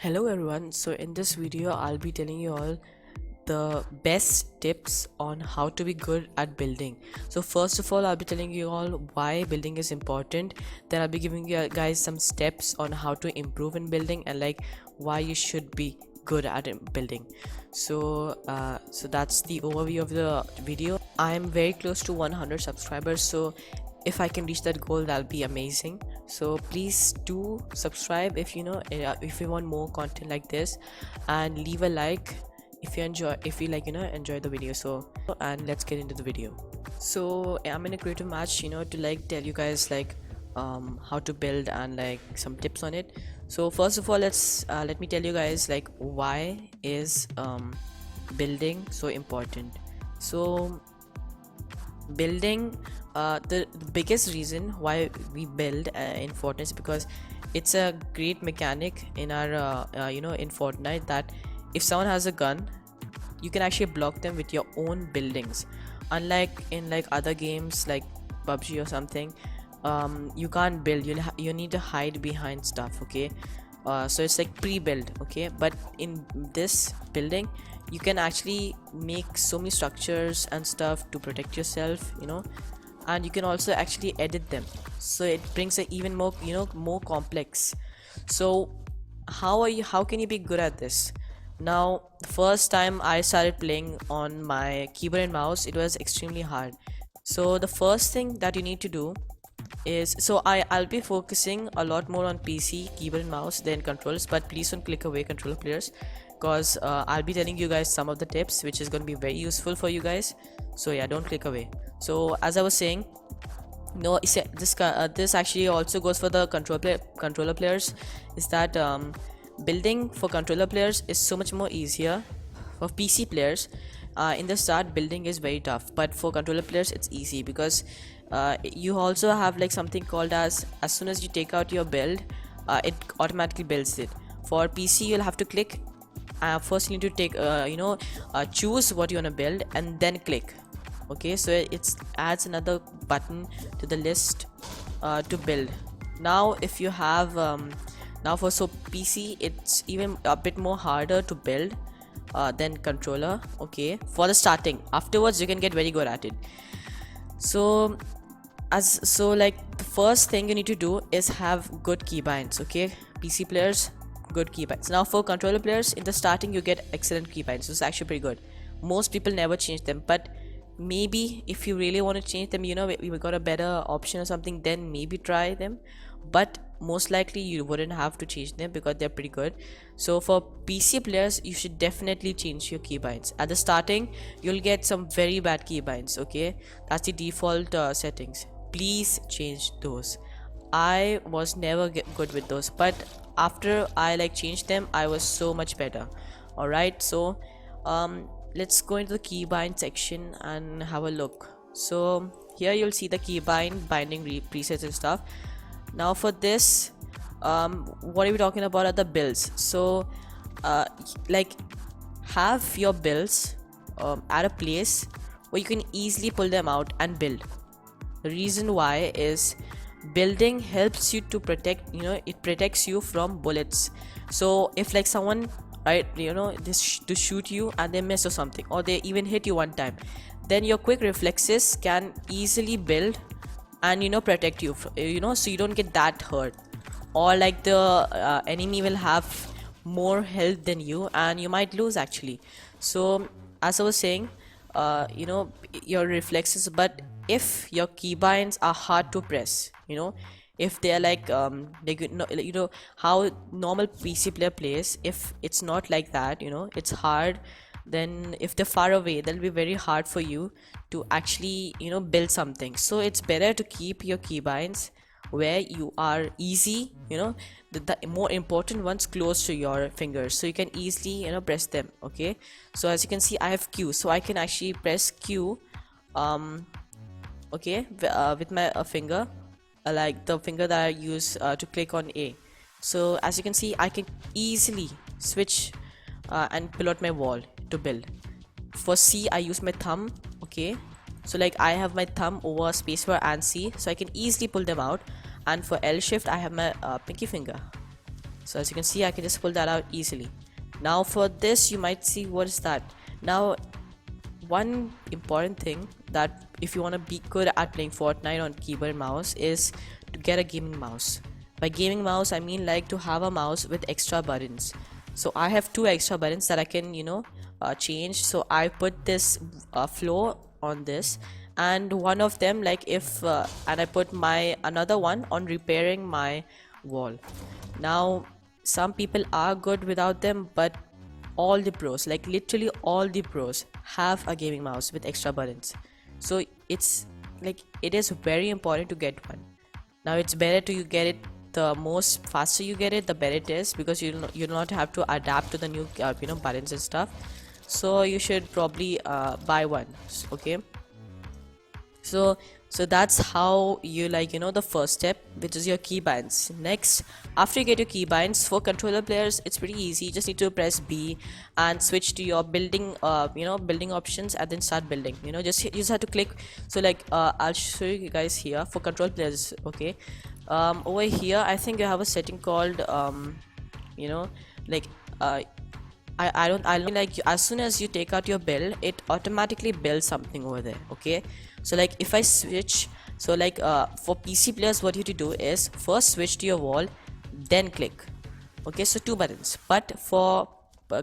Hello everyone, so in this video I'll be telling you all the best tips on how to be good at building. So first of all, I'll be telling you all why building is important. Then I'll be giving you guys some steps on how to improve in building and like why you should be good at building. So that's the overview of the video. I'm very close to 100 subscribers, so if I can reach that goal, that'll be amazing. So please do subscribe if if you want more content like this, and leave a like if you enjoy the video. So, and let's get into the video. So I'm in a creative match to like tell you guys like how to build and like some tips on it. So first of all, let me tell you guys like why is building so important. So building, the biggest reason why we build in Fortnite is because it's a great mechanic in our in Fortnite, that if someone has a gun, you can actually block them with your own buildings. Unlike in like other games like PUBG or something, you can't build. You need to hide behind stuff. Okay, so it's like pre-built. Okay, but in this building, you can actually make so many structures and stuff to protect yourself. And you can also actually edit them, so it brings it even more more complex. So how can you be good at this? Now, the first time I started playing on my keyboard and mouse, it was extremely hard. So the first thing that you need to do is, I'll be focusing a lot more on PC keyboard and mouse than controllers, but please don't click away, controller players, because I'll be telling you guys some of the tips which is going to be very useful for you guys. So yeah, don't click away. So as I was saying, this actually also goes for the controller players, is that building for controller players is so much more easier. For PC players, in the start building is very tough, but for controller players it's easy, because you also have like something called as soon as you take out your build, it automatically builds it. For PC, you'll have to click. First you need to take choose what you want to build and then click. Okay, so it adds another button to the list to build. Now if you have PC, it's even a bit more harder to build than controller. Okay, for the starting. Afterwards you can get very good at it. So like the first thing you need to do is have good keybinds. Okay, PC players, good keybinds. Now for controller players, in the starting you get excellent keybinds. It's actually pretty good. Most people never change them, but maybe if you really want to change them, we got a better option or something, then maybe try them. But most likely you wouldn't have to change them because they're pretty good. So for PC players, you should definitely change your keybinds. At the starting, you'll get some very bad keybinds. Okay, that's the default settings. Please change those. I was never good with those, but after I like changed them, I was so much better. All right, so let's go into the keybind section and have a look. So here you'll see the keybind binding presets and stuff. Now for this, what are we talking about are the builds. So like have your builds at a place where you can easily pull them out and build. The reason why is building helps you to protect, it protects you from bullets. So if like someone to shoot you and they miss or something, or they even hit you one time, then your quick reflexes can easily build and protect you so you don't get that hurt. Or like the enemy will have more health than you and you might lose actually. So as I was saying, your reflexes. But if your keybinds are hard to press, if they're like how normal PC player plays, if it's not like that, it's hard, then if they're far away, that'll be very hard for you to actually build something. So it's better to keep your keybinds where you are easy, the more important ones close to your fingers, so you can easily press them. Okay, so as you can see, I have Q, so I can actually press Q okay, with my finger, like the finger that I use to click on A. So as you can see, I can easily switch and pull out my wall to build. For C, I use my thumb. Okay, so like I have my thumb over spacebar and C, so I can easily pull them out. And for L shift, I have my pinky finger. So as you can see, I can just pull that out easily. Now for this, you might see, what is that? Now one important thing that if you want to be good at playing Fortnite on keyboard and mouse is to get a gaming mouse. By gaming mouse, I mean like to have a mouse with extra buttons. So I have 2 extra buttons that I can change. So I put this flow on this, and one of them, like if and I put my another one on repairing my wall. Now some people are good without them, but all the pros, like literally all the pros, have a gaming mouse with extra buttons. So it's like, it is very important to get one. Now it's better to you get it, the most faster you get it, the better it is, because you not have to adapt to the new buttons and stuff. So you should probably buy one. Okay, so that's how you the first step, which is your keybinds. Next, after you get your keybinds, for controller players it's pretty easy. You just need to press B and switch to your building building options, and then start building. You just have to click. So like I'll show you guys here for control players. Okay, over here I think you have a setting called I don't like, as soon as you take out your build, it automatically builds something over there. Okay, so like if I switch, so like for PC players, what you have to do is first switch to your wall, then click. Okay, so 2 buttons. But for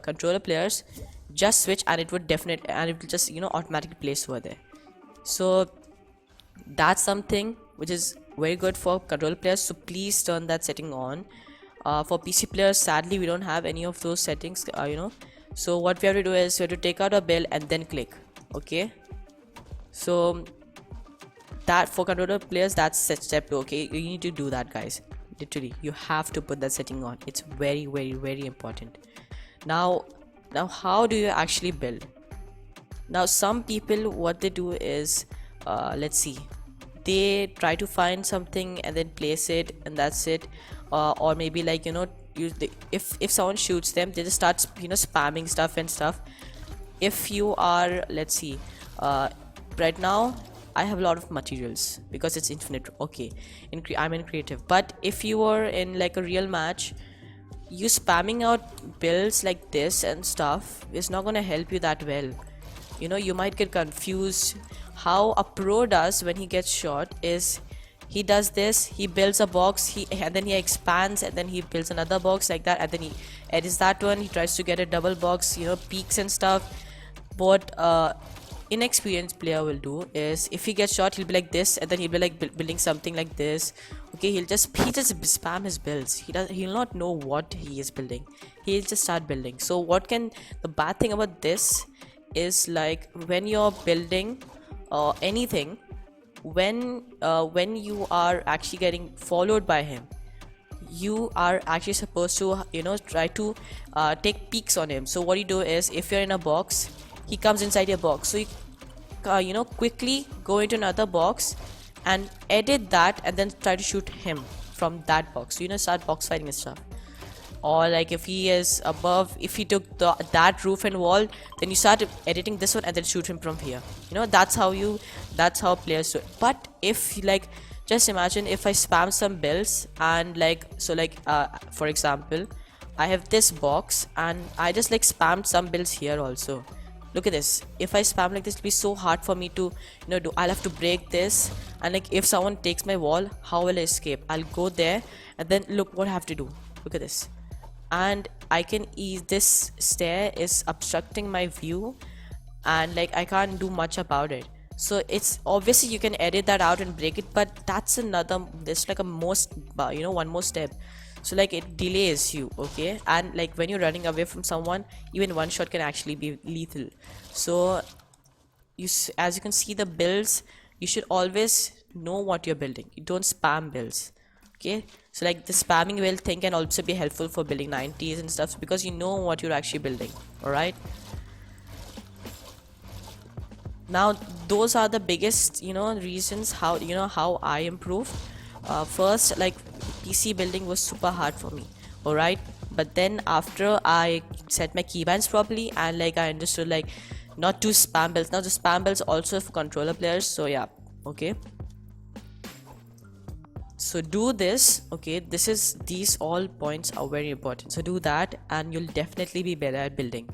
controller players, just switch and it would just automatically place over there. So that's something which is very good for controller players, so please turn that setting on. For PC players, sadly we don't have any of those settings, so what we have to do is we have to take out a build and then click. Okay, so that for controller players, that's step 2. Okay, you need to do that, guys. Literally, you have to put that setting on. It's very, very, very important. Now how do you actually build? Now some people, what they do is let's see, they try to find something and then place it, and that's it. Or maybe like if someone shoots them, they just start spamming stuff and stuff. If you are, let's see, right now I have a lot of materials because it's infinite. Okay, I'm in creative, but if you are in like a real match, you spamming out builds like this and stuff is not gonna help you that well. You might get confused. How a pro does when he gets shot is he does this, he builds a box, and then he expands, and then he builds another box like that, and then he edits that one, he tries to get a double box, peaks and stuff. What inexperienced player will do is, if he gets shot, he'll be like this, and then he'll be like building something like this. Okay, he just spam his builds. He'll not know what he is building. He'll just start building. So the bad thing about this is, like, when you're building anything, when you are actually getting followed by him, you are actually supposed to try to take peeks on him. So what you do is, if you're in a box, he comes inside your box, so you quickly go into another box and edit that, and then try to shoot him from that box. So start box fighting and stuff. Or like if he is above, if he took that roof and wall, then you start editing this one and then shoot him from here. That's how players do it. But if like, just imagine if I spam some builds, and for example, I have this box and I just like spammed some builds here also. Look at this. If I spam like this, it'll be so hard for me to do. I'll have to break this, and like if someone takes my wall, how will I escape? I'll go there, and then look what I have to do. Look at this. And I can ease, this stair is obstructing my view, and like I can't do much about it. So it's obviously, you can edit that out and break it, but that's like a one more step. So like it delays you. Okay, and like when you're running away from someone, even one shot can actually be lethal. So as you can see, the builds, you should always know what you're building. You don't spam builds. Okay, so like the spamming build thing can also be helpful for building 90s and stuff, because you know what you're actually building. All right, now those are the biggest reasons how I improved. First, like PC building was super hard for me. All right, but then after I set my keybinds properly, and like I understood like not to spam builds. Now the spam builds also for controller players. So yeah, okay. So do this. Okay, these all points are very important, so do that and you'll definitely be better at building.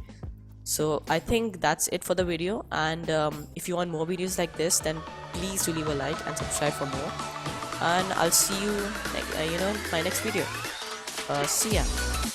So I think that's it for the video, and if you want more videos like this, then please do leave a like and subscribe for more, and I'll see you in my next video. See ya.